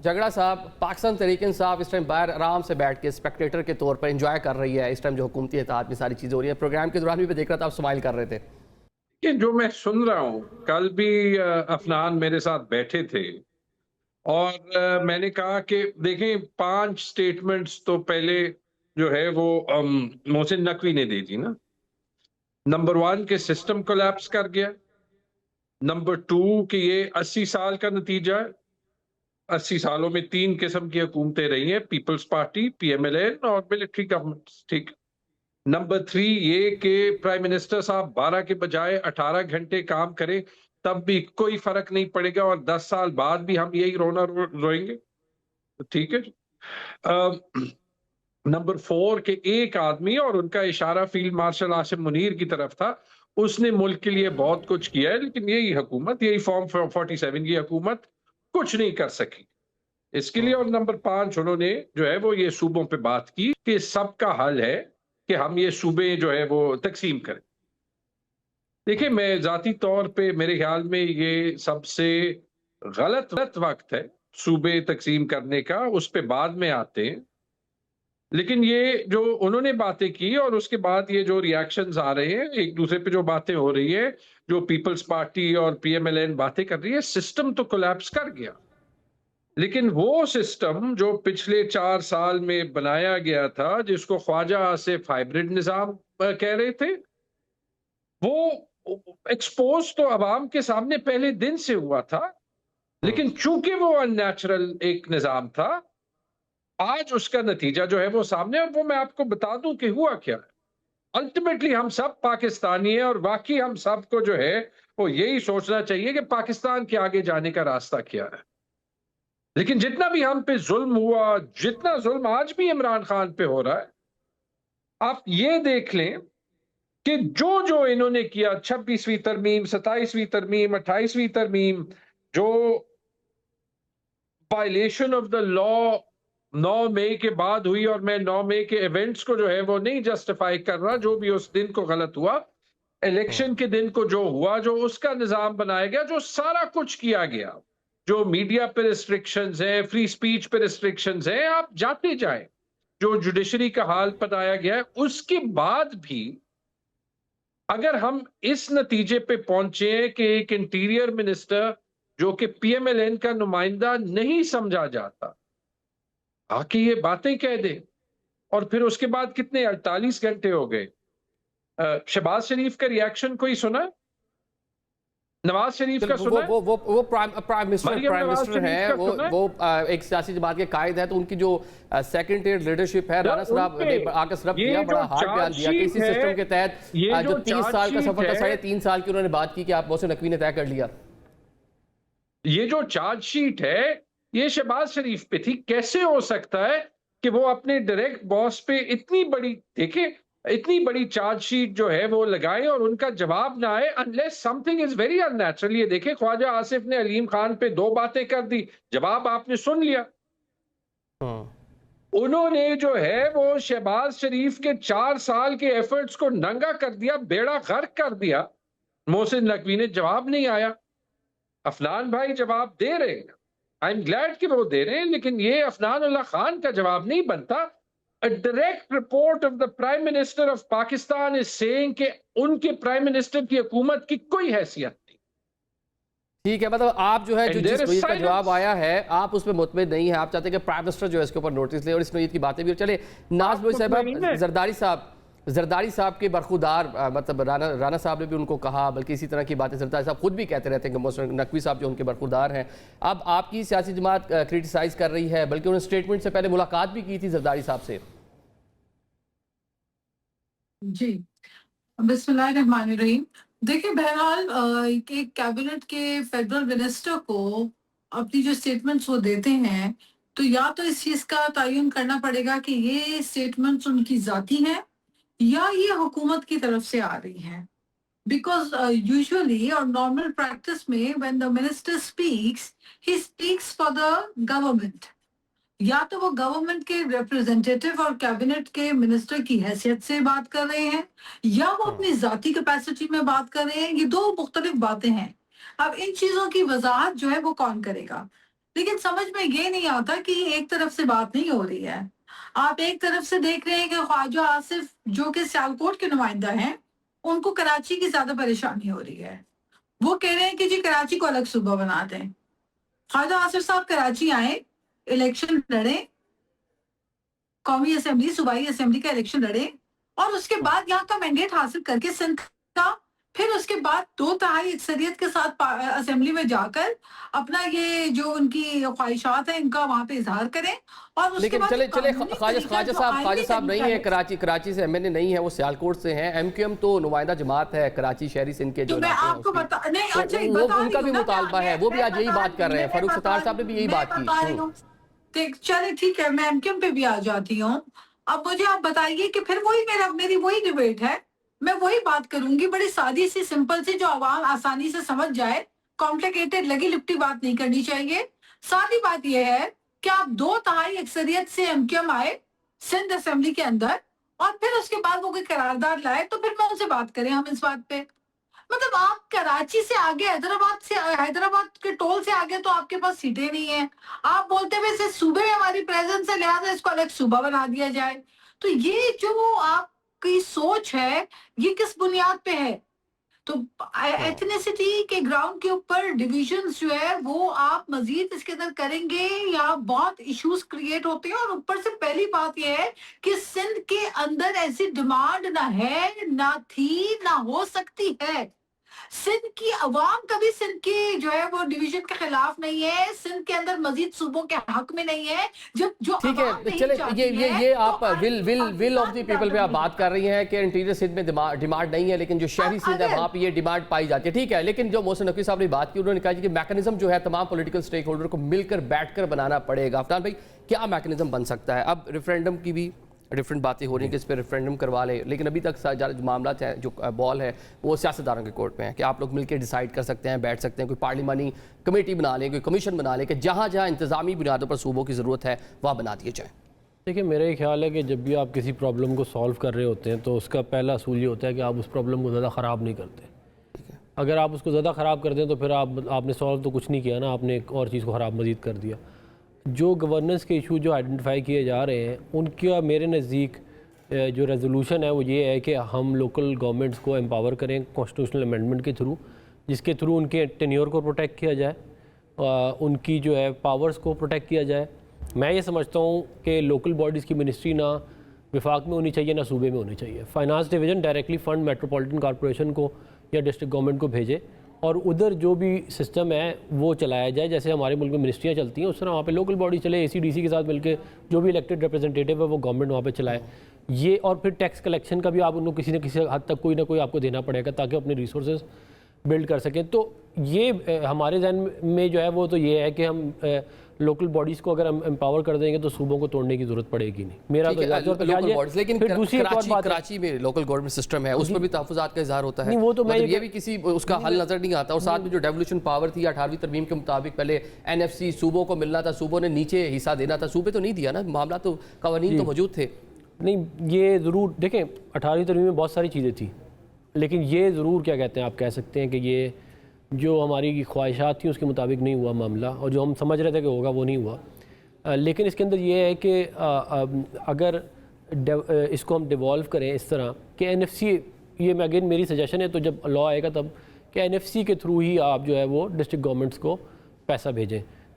جھگڑا صاحب، پاکستان تحریک انصاف اس ٹائم باہر آرام سے بیٹھ کے اسپیکٹیٹر کے طور پر انجوائے کر رہی ہے اس ٹائم جو حکومتی اتحاد میں ساری چیزیں ہو رہی ہیں. پروگرام کے دوران بھی میں دیکھ رہا تھا آپ سمائل کر رہے تھے. کہ جو میں سن رہا ہوں، کل بھی افنان میرے ساتھ بیٹھے تھے اور میں نے کہا کہ دیکھیں 5 سٹیٹمنٹس تو پہلے جو ہے وہ محسن نقوی نے دے دی نا. نمبر 1 کہ سسٹم کولیپس کر گیا. نمبر 2 کہ یہ 80 سال کا نتیجہ ہے. 80 سالوں میں 3 قسم کی حکومتیں رہی ہیں، Peoples Party, P M L N اور ملٹری گورنمنٹ. ٹھیک. نمبر 3 یہ کہ پرائم منسٹر صاحب 12 کے بجائے 18 گھنٹے کام کریں تب بھی کوئی فرق نہیں پڑے گا اور 10 سال بعد بھی ہم یہی رونا روئیں گے. ٹھیک ہے. نمبر 4 کہ ایک آدمی، اور ان کا اشارہ فیلڈ مارشل عاصم منیر کی طرف تھا، اس نے ملک کے لیے بہت کچھ کیا ہے لیکن یہی حکومت، یہی فارم 47 کی حکومت کچھ نہیں کر سکی اس کے لیے. اور نمبر 5 انہوں نے جو ہے وہ یہ صوبوں پہ بات کی کہ سب کا حل ہے کہ ہم یہ صوبے جو ہے وہ تقسیم کریں. دیکھیں میں ذاتی طور پہ میرے خیال میں یہ سب سے غلط وقت ہے صوبے تقسیم کرنے کا، اس پہ بعد میں آتے ہیں. لیکن یہ جو انہوں نے باتیں کی اور اس کے بعد یہ جو ریاکشنز آ رہے ہیں ایک دوسرے پہ، جو باتیں ہو رہی ہے، جو پیپلز پارٹی اور پی ایم ایل این باتیں کر رہی ہے، سسٹم تو کولیپس کر گیا. لیکن وہ سسٹم جو پچھلے 4 سال میں بنایا گیا تھا، جس کو خواجہ آصف ہائیبرڈ نظام کہہ رہے تھے، وہ ایکسپوز تو عوام کے سامنے پہلے دن سے ہوا تھا. لیکن چونکہ وہ ان نیچرل ایک نظام تھا، آج اس کا نتیجہ جو ہے وہ سامنے. اور وہ میں آپ کو بتا دوں کہ ہوا کیا ہے. الٹیمیٹلی ہم سب پاکستانی ہیں اور واقعی ہم سب کو جو ہے وہ یہی سوچنا چاہیے کہ پاکستان کے آگے جانے کا راستہ کیا ہے. لیکن جتنا بھی ہم پہ ظلم ہوا، جتنا ظلم آج بھی عمران خان پہ ہو رہا ہے، آپ یہ دیکھ لیں کہ جو انہوں نے کیا، 26ویں ترمیم، 27ویں ترمیم، 28ویں ترمیم، جو وائلیشن آف دا لا 9 مئی کے بعد ہوئی، اور میں 9 مئی کے ایونٹس کو جو ہے وہ نہیں جسٹیفائی کر رہا، جو بھی اس دن کو غلط ہوا، الیکشن کے دن کو جو ہوا، جو اس کا نظام بنایا گیا، جو سارا کچھ کیا گیا، جو میڈیا پہ ریسٹرکشنز ہیں، فری سپیچ پہ ریسٹرکشنز ہیں، آپ جاتے جائیں، جو جوڈیشری کا حال بتایا گیا ہے، اس کے بعد بھی اگر ہم اس نتیجے پہ پہنچے کہ ایک انٹیریئر منسٹر جو کہ پی ایم ایل این کا نمائندہ نہیں سمجھا جاتا، آکے یہ باتیں کہہ دے، اور پھر اس کے بعد کتنے 48 گھنٹے ہو گئے. شہباز شریف کا ریاکشن کوئی سنا؟ نواز شریف کا سنا؟ وہ پرائم منسٹر ہیں، وہ ایک سیاسی جماعت کے قائد ہیں، تو ان کی جو سیکنڈ ٹیئر لیڈرشپ ہے، رانا صاحب نے آ کے سرب کیا، بڑا ہارڈ بیان دیا کہ اسی سسٹم کے تحت جو 30 سال کا سفر تھا، 3.5 سال کی انہوں نے بات کی کہ آپ محسن نقوی نے طے کر لیا. یہ جو چارج شیٹ ہے یہ شہباز شریف پہ تھی. کیسے ہو سکتا ہے کہ وہ اپنے ڈائریکٹ باس پہ اتنی بڑی، دیکھیں اتنی بڑی چارج شیٹ جو ہے وہ لگائیں اور ان کا جواب نہ آئے unless something is very unnatural. یہ دیکھیں خواجہ آصف نے علیم خان پہ 2 باتیں کر دی، جواب آپ نے سن لیا. انہوں نے جو ہے وہ شہباز شریف کے 4 سال کے ایفرٹس کو ننگا کر دیا، بیڑا غرق کر دیا. محسن نقوی نے جواب نہیں آیا. افنان بھائی جواب دے رہے ہیں، آئی ایم گلیڈ کہ وہ دے رہے ہیں، لیکن یہ افنان اللہ خان کا جواب نہیں بنتا. A direct report of the Prime Minister of Pakistan is saying کہ ان کے پرائم منسٹر کی حکومت کی کوئی حیثیت نہیں. ٹھیک ہے، مطلب آپ جو ہے جو جس نوعیت کا جواب آیا ہے آپ اس پہ مطمئن نہیں ہیں، آپ چاہتے ہیں کہ پرائم منسٹر جو ہے اس کے اوپر نوٹس لے اور اس نوعیت کی باتیں بھی. چلے ناز لوئی صاحب، زرداری صاحب کے برخودار، مطلب رانا صاحب نے بھی ان کو کہا، بلکہ اسی طرح کی باتیں زرداری صاحب خود بھی کہتے رہتے ہیں کہ محسن نقوی صاحب جو ان کے برخودار ہیں. اب آپ کی سیاسی جماعت کریٹیسائز کر رہی ہے، بلکہ انہوں نے سٹیٹمنٹ سے پہلے ملاقات بھی کی تھی زرداری صاحب سے. جی بسم اللہ الرحمن الرحیم. دیکھیں بہرحال ایک کیبنٹ کے فیڈرل منسٹر کو اپنی جو سٹیٹمنٹس وہ دیتے ہیں تو یا تو اس چیز کا تعین کرنا پڑے گا کہ یہ سٹیٹمنٹس ان کی ذاتی ہیں یا یہ حکومت کی طرف سے آ رہی ہیں. بیکاز یوزلی اور نارمل پریکٹس میں when the minister speaks, he speaks for the government. یا تو وہ گورنمنٹ کے ریپرزینٹیٹیو اور کیبنٹ کے منسٹر کی حیثیت سے بات کر رہے ہیں یا وہ اپنی ذاتی کیپیسٹی میں بات کر رہے ہیں. یہ 2 مختلف باتیں ہیں. اب ان چیزوں کی وضاحت جو ہے وہ کون کرے گا؟ لیکن سمجھ میں یہ نہیں آتا کہ ایک طرف سے بات نہیں ہو رہی ہے. آپ ایک طرف سے دیکھ رہے ہیں کہ خواجہ آصف جو کہ سیالکوٹ کے نمائندہ ہیں ان کو کراچی کی زیادہ پریشانی ہو رہی ہے. وہ کہہ رہے ہیں کہ جی کراچی کو الگ صوبہ بنا دیں. خواجہ آصف صاحب کراچی آئیں, الیکشن لڑیں, قومی اسمبلی صوبائی اسمبلی کا الیکشن لڑیں, اور اس کے بعد یہاں کا مینڈیٹ حاصل کر کے سندھ کا, پھر اس کے بعد 2/3 اکثریت کے ساتھ اسمبلی میں جا کر اپنا یہ جو ان کی خواہشات ہیں ان کا وہاں پہ اظہار کریں. اور اس کے بعد چلے خواجہ صاحب نہیں ہے کراچی سے ایم این اے نہیں ہے, وہ سیالکوٹ سے ہیں. ایم کیو ایم تو نمائندہ جماعت ہے کراچی شہری سندھ کے جو میں آپ کو ان کا بھی مطالبہ ہے, وہ بھی آج یہی بات کر رہے ہیں. فاروق ستار صاحب نے بھی یہی بات کی. چلے ٹھیک ہے, میں ایم کیو ایم پہ بھی آ جاتی ہوں. اب مجھے آپ بتائیے کہ پھر وہی میری وہی ڈیبیٹ ہے, میں وہی بات کروں گی, بڑی سادی سی سمپل سی جو عوام آسانی سے سمجھ جائے. کمپلیکیٹڈ لگی لپٹی بات نہیں کرنی چاہیے. سادی بات یہ ہے کہ آپ 2/3 اکثریت سے ایم کیو ایم آئے سندھ اسمبلی کے اندر, اور پھر اس کے بعد وہ کوئی قرارداد لائے, تو پھر میں ان سے بات کریں ہم اس بات پہ. مطلب آپ کراچی سے آگے حیدرآباد کے ٹول سے آگے تو آپ کے پاس سیٹیں نہیں ہیں. آپ بولتے ہوئے سے صوبے میں ہماری پریزنس ہے لہٰذا اس کو الگ صوبہ بنا دیا جائے. تو یہ جو آپ کی سوچ ہے یہ کس بنیاد پہ ہے؟ تو ایتھنیسٹی کے گراؤنڈ کے اوپر ڈیویژنز جو ہے وہ آپ مزید اس کے اندر کریں گے یا بہت ایشوز کریٹ ہوتے ہیں. اور اوپر سے پہلی بات یہ ہے کہ سندھ کے اندر ایسی ڈیمانڈ نہ ہے, نہ تھی, نہ ہو سکتی ہے. سندھ کی عوام کبھی سندھ کی جو ہے وہ ڈیویژن کے خلاف نہیں ہے, سندھ کے اندر مزید صوبوں کے حق میں نہیں ہے. جو ٹھیک ہے, چلے یہ آپ ول آف دی پیپل پہ آپ بات کر رہی ہیں کہ انٹیریئر سندھ میں ڈیمانڈ نہیں ہے, لیکن جو شہری سندھ ہے وہاں پہ یہ ڈیمانڈ پائی جاتی ہے. ٹھیک ہے, لیکن جو محسن نقوی صاحب نے بات کی, انہوں نے کہا کہ میکنزم جو ہے تمام پولیٹیکل سٹیک ہولڈر کو مل کر بیٹھ کر بنانا پڑے گا. عفنان بھائی, کیا میکنزم بن سکتا ہے؟ اب ریفرینڈم کی بھی ڈفرینٹ باتیں ہو رہی ہیں کہ اس پہ ریفرینڈم کروا لیں, لیکن ابھی تک جو معاملات ہیں, جو بال ہے وہ سیاستداروں کے کورٹ میں ہے کہ آپ لوگ مل کے ڈیسائیڈ کر سکتے ہیں, بیٹھ سکتے ہیں, کوئی پارلیمانی کمیٹی بنا لیں, کوئی کمیشن بنا لیں کہ جہاں جہاں انتظامی بنیادوں پر صوبوں کی ضرورت ہے وہاں بنا دیے جائیں. دیکھیں, میرا یہ خیال ہے کہ جب بھی آپ کسی پرابلم کو سالو کر رہے ہوتے ہیں تو اس کا پہلا اصول یہ ہوتا ہے کہ آپ اس پرابلم کو زیادہ خراب نہیں کرتے. اگر آپ اس کو زیادہ خراب کر دیں تو پھر آپ نے سالو تو کچھ نہیں کیا نا, آپ نے ایک اور چیز کو خراب مزید کر دیا. جو گورننس کے ایشو جو آئیڈینٹیفائی کیے جا رہے ہیں ان کا میرے نزدیک جو ریزولوشن ہے وہ یہ ہے کہ ہم لوکل گورنمنٹس کو امپاور کریں کانسٹیٹیوشنل امینڈمنٹ کے تھرو, جس کے تھرو ان کے ٹینیور کو پروٹیکٹ کیا جائے, ان کی جو ہے پاورز کو پروٹیکٹ کیا جائے. میں یہ سمجھتا ہوں کہ لوکل باڈیز کی منسٹری نہ وفاق میں ہونی چاہیے نہ صوبے میں ہونی چاہیے. Finance division directly fund metropolitan corporation کو یا ڈسٹرکٹ گورنمنٹ کو بھیجے اور ادھر جو بھی سسٹم ہے وہ چلایا جائے. جیسے ہمارے ملک میں منسٹریاں چلتی ہیں اس طرح وہاں پہ لوکل باڈی چلے, اے سی ڈی سی کے ساتھ مل کے جو بھی الیکٹڈ ریپرزنٹیٹیو ہے وہ گورنمنٹ وہاں پہ چلائے یہ. اور پھر ٹیکس کلیکشن کا بھی آپ ان کو کسی نہ کسی حد تک کوئی نہ کوئی آپ کو دینا پڑے گا تاکہ اپنے ریسورسز بلڈ کر سکیں. تو یہ ہمارے ذہن میں جو ہے وہ تو یہ ہے کہ ہم لوکل باڈیز کو اگر ہم امپاور کر دیں گے تو صوبوں کو توڑنے کی ضرورت پڑے گی نہیں. میرا تو لیکن کراچی میں لوکل گورنمنٹ سسٹم ہے اس میں بھی تحفظات کا اظہار ہوتا ہے, یہ بھی کسی اس کا حل نظر نہیں آتا. اور ساتھ میں جو ڈیولوشن پاور تھی 18ویں ترمیم کے مطابق پہلے این ایف سی صوبوں کو ملنا تھا, صوبوں نے نیچے حصہ دینا تھا, صوبے تو نہیں دیا نا, معاملہ تو قوانین تو موجود تھے. نہیں, یہ ضرور دیکھیں 18ویں ترمیم میں بہت ساری چیزیں تھیں, لیکن یہ ضرور کیا کہتے ہیں آپ کہہ سکتے ہیں کہ یہ جو ہماری خواہشات تھیں اس کے مطابق نہیں ہوا معاملہ, اور جو ہم سمجھ رہے تھے کہ ہوگا وہ نہیں ہوا. لیکن اس کے اندر یہ ہے کہ اگر اس کو ہم ڈیوالو کریں اس طرح کہ این ایف سی, یہ میں اگین میری سجیشن ہے تو جب لا آئے گا تب کہ این ایف سی کے تھرو ہی آپ جو ہے وہ ڈسٹرکٹ گورنمنٹس کو پیسہ بھیجیں.